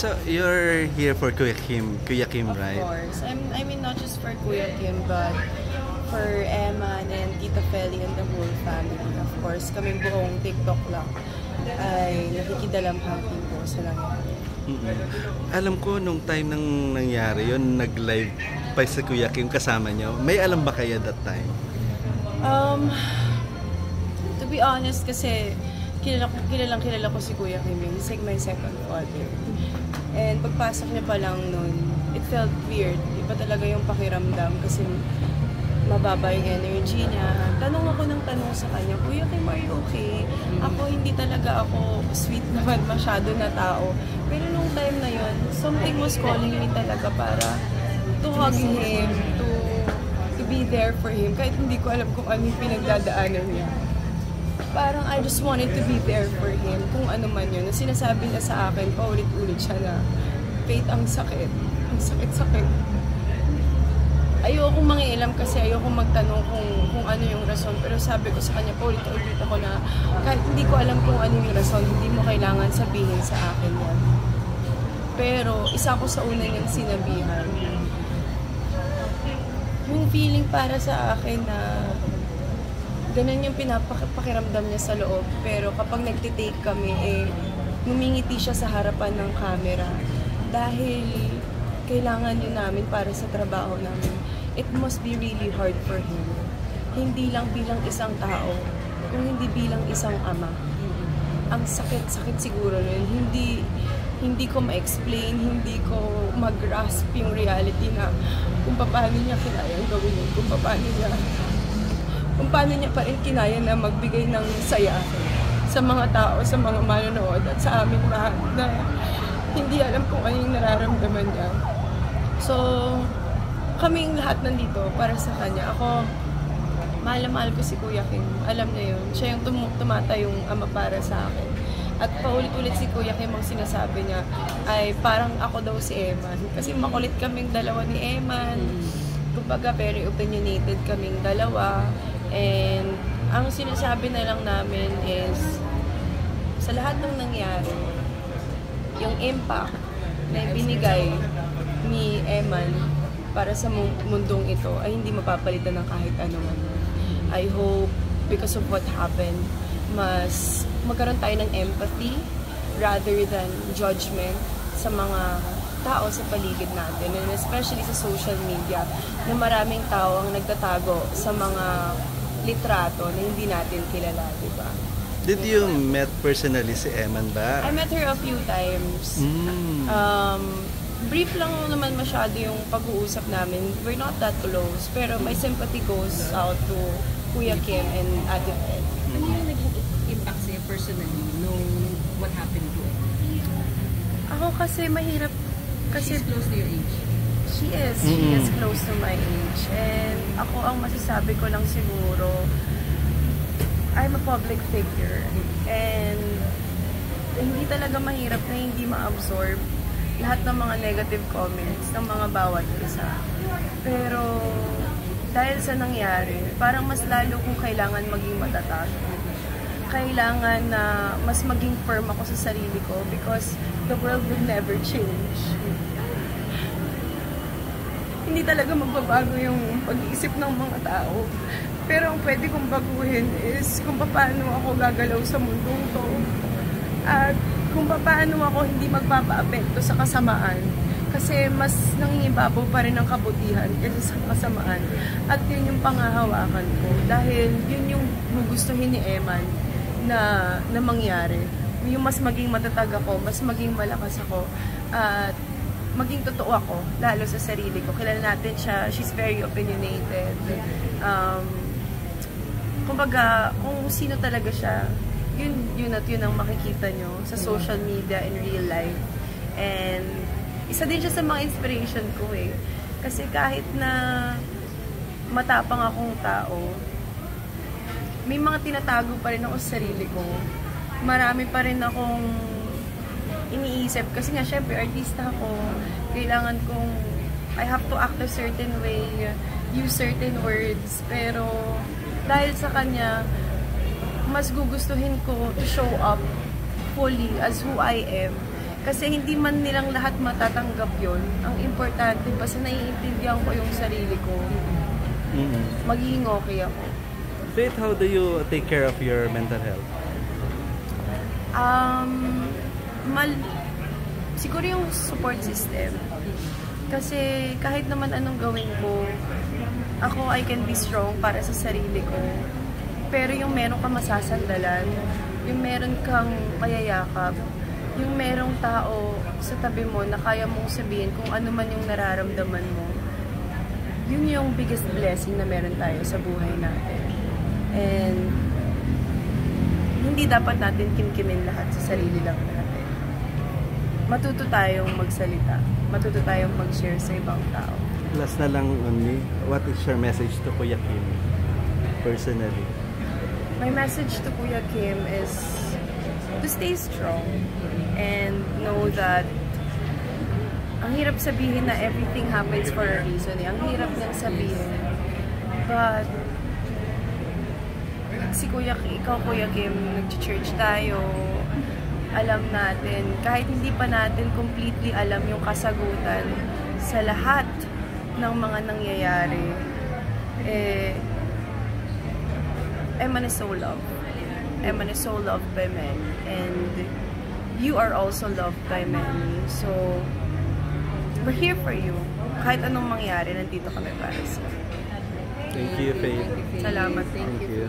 So you're here for Kuya Kim, right? Of course. I mean, not just for Kuya Kim, but for Eman and Tita Feli and the whole family. Of course, kaming buong TikTok lang ay nakikidalamhati po sa nangyari. Alam ko nung time nang nangyari yon, nag-live pa sa Kuya Kim kasama nyo. May alam ba kayo that time? To be honest, kasi kilala ko si Kuya Kim. He's like my second father. And pagpasok niya pa lang nun, it felt weird. Iba talaga yung pakiramdam kasi mababa yung energy niya. Tanong ako ng tanong sa kanya, Kuya Kim, are you okay? Ako, hindi talaga ako sweet naman masyado na tao. Pero nung time na yun, something was calling me talaga para to hug him, to be there for him. Kahit hindi ko alam kung ano yung pinagdadaanan niya. Parang I just wanted to be there for him, kung ano man yun. Na sinasabi niya sa akin, paulit-ulit siya na, Faith, ang sakit. Ang sakit-sakit. Ayoko mangialam kasi ayoko magtanong kung ano yung rason. Pero sabi ko sa kanya, paulit-ulit ako na, kahit hindi ko alam kung ano yung rason, hindi mo kailangan sabihin sa akin yan. Pero isa ko sa una niyang sinabihan. Yung feeling para sa akin na ganun yung pinapakiramdam niya sa loob. Pero kapag nagtitake kami, ngumingiti siya sa harapan ng camera. Dahil kailangan yun namin para sa trabaho namin. It must be really hard for him. Hindi lang bilang isang tao, kung hindi bilang isang ama. Ang sakit-sakit siguro nun. Hindi ko ma-explain, hindi ko mag-grasp yung reality na kung paano niya kinayang gawin yun, kung paano niya pa rin kinaya na magbigay ng saya sa mga tao, sa mga manonood at sa amin lahat na hindi alam kung ano yung nararamdaman niya. So, kaming lahat nandito para sa kanya. Ako, mahal na mahal ko si Kuya Kim. Alam niya yun. Siya yung tumatayong ama para sa akin. At paulit-ulit si Kuya Kim ang sinasabi niya ay parang ako daw si Eman. Kasi makulit kaming dalawa ni Eman. Kumbaga, very opinionated kaming dalawa. And ang sinasabi na lang namin is sa lahat ng nangyari, yung impact na binigay ni Eman para sa mundong ito ay hindi mapapalitan ng kahit ano man. I hope because of what happened, mas magkaroon tayo ng empathy rather than judgment sa mga tao sa paligid natin, and especially sa social media na maraming tao ang nagtatago sa mga litrato na hindi natin kilala, di ba? Did you met personally si Eman ba? I met her a few times. Brief lang naman masyado yung pag-uusap namin. We're not that close, pero my sympathy goes out to Kuya Kim and Ate Fed. Ano yung nag-impact sa'yo personally nung what happened to her? Ako kasi mahirap kasi she's close to your age. She is close to my age. And ako ang masasabi ko lang siguro, I'm a public figure. And hindi talaga mahirap na hindi ma-absorb lahat ng mga negative comments ng mga bawat isa. Pero dahil sa nangyari, parang mas lalo kong kailangan maging matatag. Kailangan na mas maging firm ako sa sarili ko because the world will never change. Hindi talaga magbabago yung pag-iisip ng mga tao. Pero ang pwede kong baguhin is kung paano ako gagalaw sa mundong to. At kung paano ako hindi magpapaapekto sa kasamaan. Kasi mas nangingibabaw pa rin ang kabutihan kaysa sa kasamaan. At yun yung pangahawakan ko. Dahil yun yung gugustuhin ni Eman na mangyari. Yung mas maging matatag ako, mas maging malakas ako. At maging totoo ako, lalo sa sarili ko. Kilala natin siya, she's very opinionated. Kumbaga, kung sino talaga siya, yun at yun ang makikita nyo sa social media in real life. And isa din siya sa mga inspiration ko eh. Kasi kahit na matapang akong tao, may mga tinatago pa rin ako sa sarili ko. Marami pa rin akong iniisip. Kasi nga, syempre, artista ako. Kailangan kong, I have to act a certain way, use certain words. Pero, dahil sa kanya, mas gugustuhin ko to show up fully as who I am. Kasi hindi man nilang lahat matatanggap yon. Ang importante, basta naiintindihan ko yung sarili ko, magiging okay ako. Faith, how do you take care of your mental health? Siguro yung support system. Kasi kahit naman anong gawin ko, ako, I can be strong para sa sarili ko. Pero yung meron kang masasandalan, yung meron kang mayayakap, yung merong tao sa tabi mo na kaya mong sabihin kung ano man yung nararamdaman mo, yun yung biggest blessing na meron tayo sa buhay natin. And hindi dapat natin kimkimin lahat sa sarili lang natin. Matuto tayong magsalita. Matuto tayong mag-share sa ibang tao. Last na lang on me, what is your message to Kuya Kim personally? My message to Kuya Kim is to stay strong and know that ang hirap sabihin na everything happens for a reason. Ang hirap niyang sabihin. But ikaw Kuya Kim, nag-church tayo, alam natin, kahit hindi pa natin completely alam yung kasagutan sa lahat ng mga nangyayari, Eman is so loved. Eman is so loved by many. And you are also loved by many. So, we're here for you. Kahit anong mangyari, nandito kami para sa. Thank you, Faith. Salamat. Thank you.